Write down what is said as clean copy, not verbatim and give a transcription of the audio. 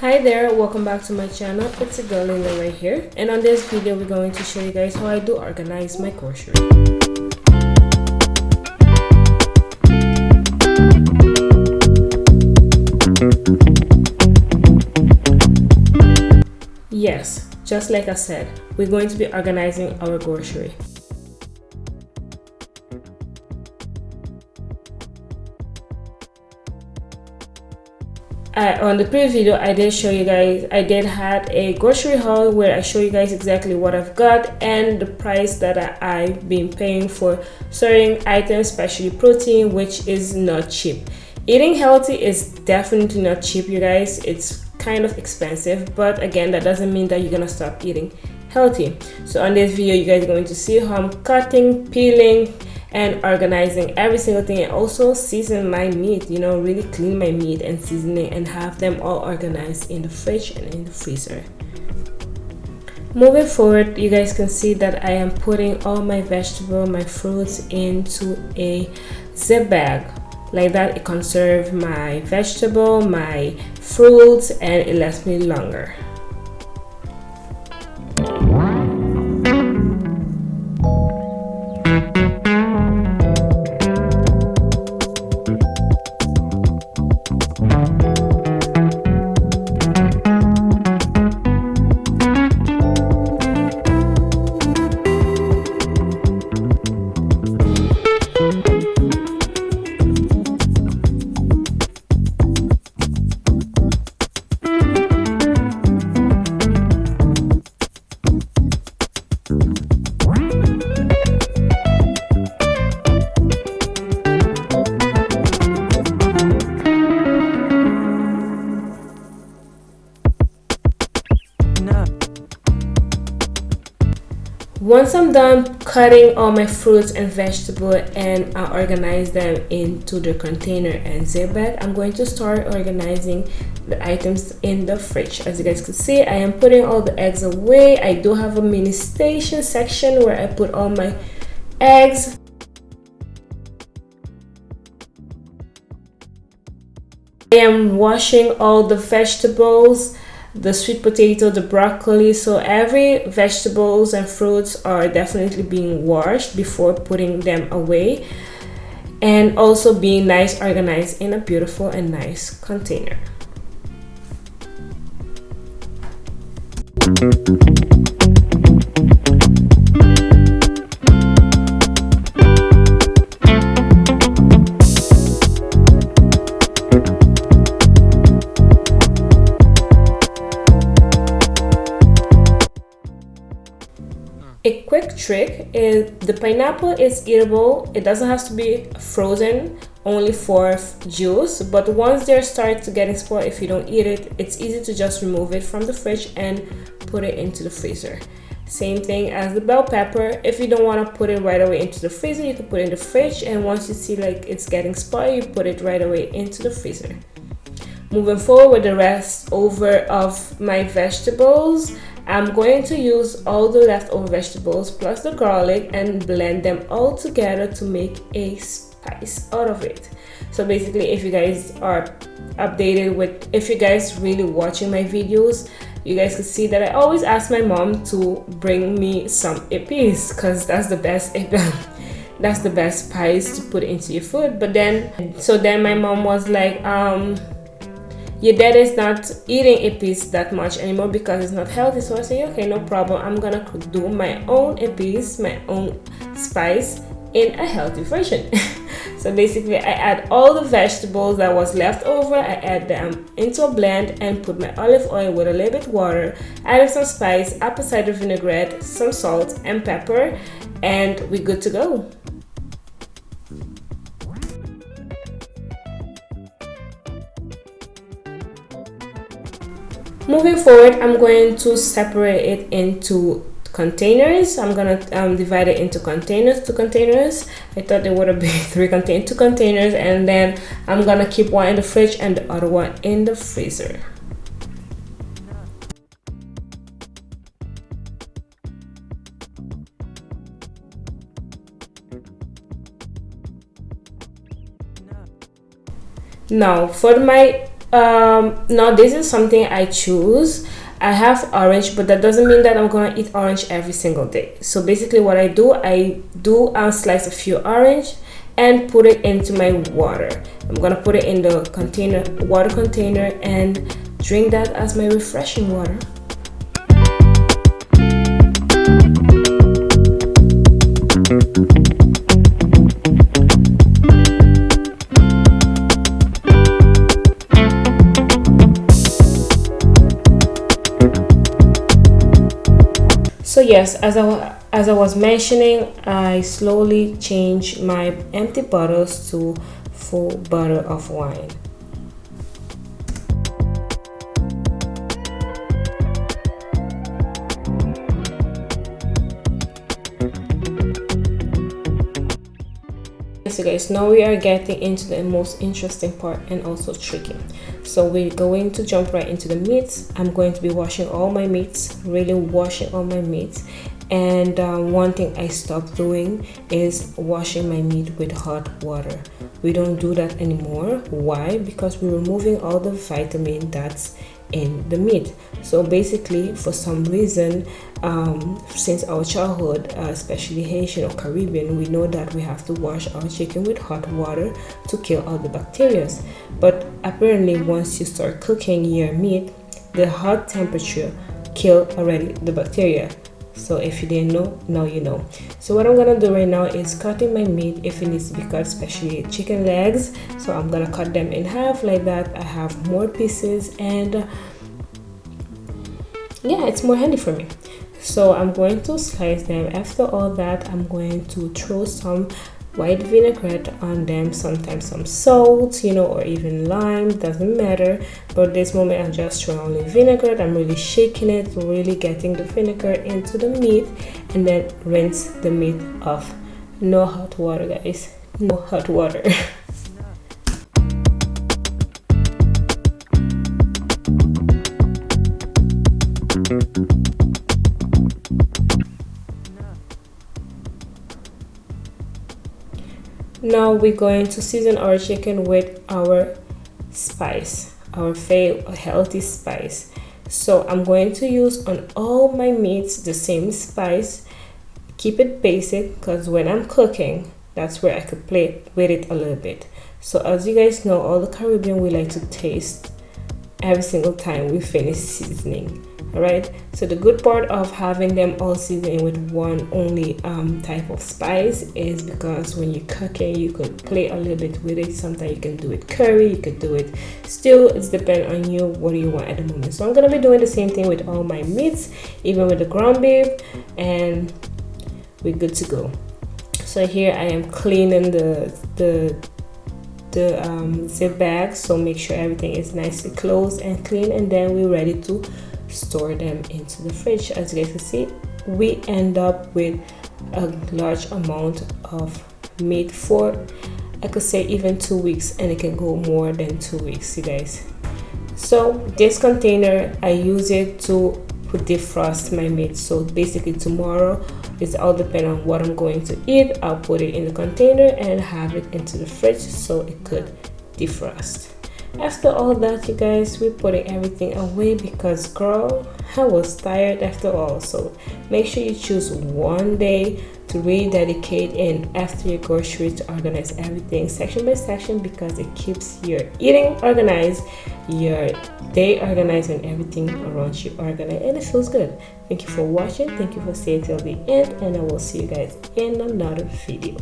Hi there, welcome back to my channel. It's a girl Linda right here, and on this video we're going to show you guys how I do organize my grocery. Yes, just like I said, we're going to be organizing our grocery. On the previous video I did show you guys, I did had a grocery haul where I show you guys exactly what I've got and the price that I've been paying for certain items, especially protein, which is not cheap. Eating healthy is definitely not cheap, you guys. It's kind of expensive, but again, that doesn't mean that you're gonna stop eating healthy. So on this video you guys are going to see how I'm cutting, peeling, and organizing every single thing, and also season my meat, you know, really clean my meat and seasoning and have them all organized in the fridge and in the freezer. Moving forward, you guys can see that I am putting all my vegetable, my fruits into a zip bag. Like that, it conserves my vegetable, my fruits, and it lasts me longer. Once I'm done cutting all my fruits and vegetables and I organize them into the container and zip bag, I'm going to start organizing the items in the fridge. As you guys can see, I am putting all the eggs away. I do have a mini station section where I put all my eggs. I am washing all the vegetables, the sweet potato, the broccoli, so every vegetables and fruits are definitely being washed before putting them away, and also being nice organized in a beautiful and nice container. A quick trick is the pineapple is eatable. It doesn't have to be frozen, only for juice, but once they start to getting spoiled, if you don't eat it, it's easy to just remove it from the fridge and put it into the freezer. Same thing as the bell pepper. If you don't want to put it right away into the freezer, you can put it in the fridge, and once you see like it's getting spoiled, you put it right away into the freezer. Moving forward with the rest over of my vegetables, I'm going to use all the leftover vegetables plus the garlic and blend them all together to make a spice out of it. So basically, if you guys are updated with, if you guys really watching my videos, you guys can see that I always ask my mom to bring me some epis, because that's the best that's the best spice to put into your food. But then, so then my mom was like, your dad is not eating epis that much anymore because it's not healthy. So I say, okay, no problem. I'm gonna do my own epis, my own spice in a healthy version. So basically, I add all the vegetables that was left over. I add them into a blend and put my olive oil with a little bit water, add some spice, apple cider vinaigrette, some salt and pepper, and we're good to go. Moving forward, I'm going to separate it into containers. I'm gonna divide it into containers, 2 containers. I thought there would be 2 containers, and then I'm gonna keep one in the fridge and the other one in the freezer. Now for my Now this is something I choose. I have orange, but that doesn't mean that I'm gonna eat orange every single day. So basically what I do slice a few orange and put it into my water. I'm gonna put it in the container, water container, and drink that as my refreshing water. So yes, as I was mentioning, I slowly changed my empty bottles to full bottle of wine. So guys, now we are getting into the most interesting part and also tricky. So we're going to jump right into the meats. I'm going to be washing all my meats, really washing all my meats. And one thing I stopped doing is washing my meat with hot water. We don't do that anymore. Why? Because we're removing all the vitamin that's in the meat. So basically, for some reason, since our childhood, especially Haitian or Caribbean, we know that we have to wash our chicken with hot water to kill all the bacteria. But apparently, once you start cooking your meat, the hot temperature kill already the bacteria. So if you didn't know, now you know. So what I'm gonna do right now is cutting my meat if it needs to be cut, especially chicken legs. So I'm gonna cut them in half like that. I have more pieces, and yeah, it's more handy for me. So I'm going to slice them. After all that, I'm going to throw some white vinaigrette on them, sometimes some salt, you know, or even lime, doesn't matter. But this moment I'm just throwing only vinaigrette. I'm really shaking it, really getting the vinegar into the meat, and then rinse the meat off. No hot water, guys, no hot water. Now we're going to season our chicken with our spice, our healthy spice. So I'm going to use on all my meats the same spice. Keep it basic, because when I'm cooking, that's where I could play with it a little bit. So as you guys know, all the Caribbean, we like to taste every single time we finish seasoning. Alright, so the good part of having them all seasoning with one only type of spice is because when you're cooking, you could play a little bit with it. Sometimes you can do it curry, you could do it stew. It's depend on you, what do you want at the moment. So I'm gonna be doing the same thing with all my meats, even with the ground beef, and we're good to go. So here I am cleaning the zip bag, so make sure everything is nicely closed and clean, and then we're ready to store them into the fridge. As you guys can see, we end up with a large amount of meat for, I could say, even 2 weeks, and it can go more than 2 weeks, you guys. So this container, I use it to defrost my meat. So basically tomorrow, it's all depend on what I'm going to eat. I'll put it in the container and have it into the fridge so it could defrost. After all that, you guys, we're putting everything away because girl, I was tired after all. So make sure you choose one day to really dedicate in after your groceries to organize everything section by section, because it keeps your eating organized, your day organized, and everything around you organized, and it feels good. Thank you for watching. Thank you for staying till the end, and I will see you guys in another video.